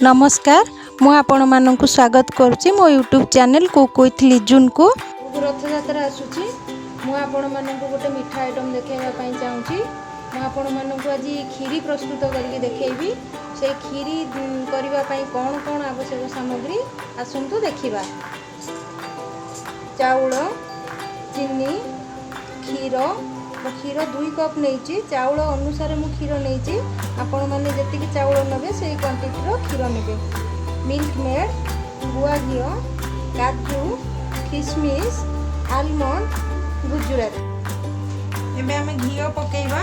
नमस्कार मु आपण मानक स्वागत करुच्ची मो यूट्यूब चैनल कुक विथ लिजुन को रथ यात्रा आसूची मु आपण मानक गोटे मिठा आइटम देखाइबा पई चाहूची मु आपण मानक आज खीरी प्रस्तुत करके देखेबी से खीरी करबा पई कोन कोन आवश्यक सामग्री आसंतु देखिबा चाउल चीनी क्षीर क्षीर 2 कप नहीं चाउल अनुसार मु क्षीर नहीं आपण मैंने जी चाउल नेबे से क्वांटिटी क्षीर नेबे मिल्क मेड गुआ घी काजू किशमिश आलमंड गुजरात एबे आमे घी पकेइबा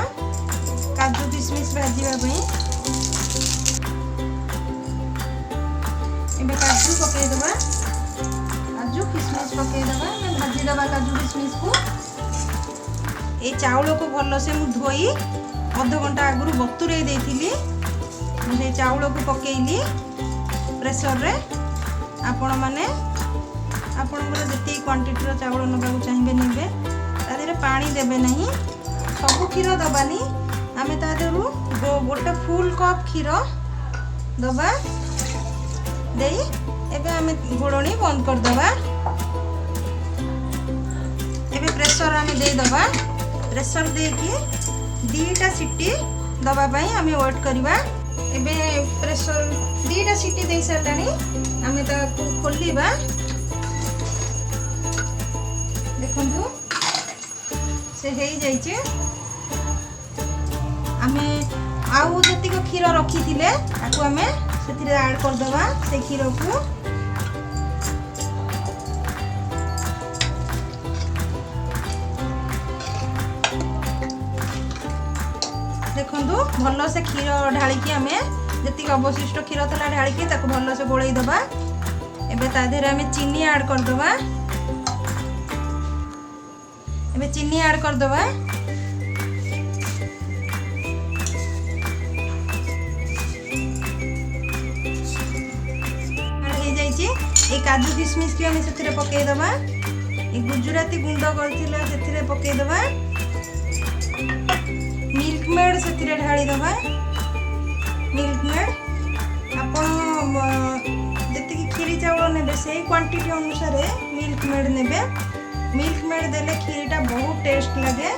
काजू किशमिश भाजीबा पई एबे काजू पकेइ देबा काजू किशमिश पकेइ देबा मैं भाजी देबा काजू किशमिश को ये चाउल को भल से मु धोई अध घंटा आगु बतुरे देइथिली मुझे चाउल को पकेइली प्रेशर रे आपण माने आपनकर जति क्वांटिटी रो चाउल नबा चाहिए नेबे तादेरे पानी देबे नहीं सब क्षीर दबानी आमे तादेरु गोटे फुल कप क्षीर दबा देई एबे आमे घोड़णी बंद कर दबा एबे प्रेशर आमे दे दबा प्रेशर देकी 2टा सीटी दबा पई आमे वेट करबा एबे प्रेशर 2टा सीटी दे सरलानी आमे ता खोलिबा देखंतु से हेई जाई छे आमे आउ जति को क्षीर रखी थिले ताकू आमे सेथिरे ऐड कर दबा से क्षीर को देखंतु भल से क्षीर ढालिकी आमे जति अवशिष्ट क्षीर थला ढालिकी ताको भल से गोळई दबा एबे ता देहरे आमे चीनी ऐड कर दबा एबे चीनी ऐड कर दबा हे जाई छी ए काजू किशमिश के आमे सेथिरे पकेइ दबा ए गुजराती गुंड करथिला सेथिरे पकेइ दबा मिल्क मेड से ढाली दबा मिल्क मेड आपण जति खीरी चावल नेबे से क्वांटिटी अनुसार मिल्क मेड नेबे मिल्क मेड देले खीरीटा बहुत टेस्ट लगे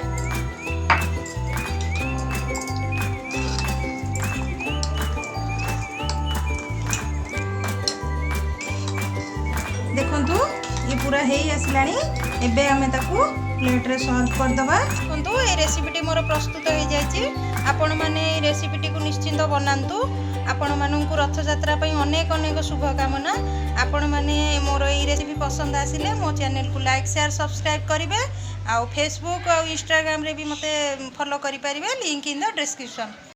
देखंतु ये पूरा हेई आसलानी एबे हमें ताकू प्लेट रे सर्व कर दबा देखंतु ए रेसिपीटी मोर प्रस्तुत हो जायछि आपण माने ए रेसिपीटी को निश्चिंत बनांतु आपण माननकु रथ यात्रा पई अनेक अनेक शुभकामना आपण माने मोर ए रेसिपी पसंद आसिले मो चैनल को लाइक शेयर सब्सक्राइब करिवे आ फेसबुक और इंस्टाग्राम रे भी मते फॉलो करि परिबे लिंक इन द डिस्क्रिप्शन।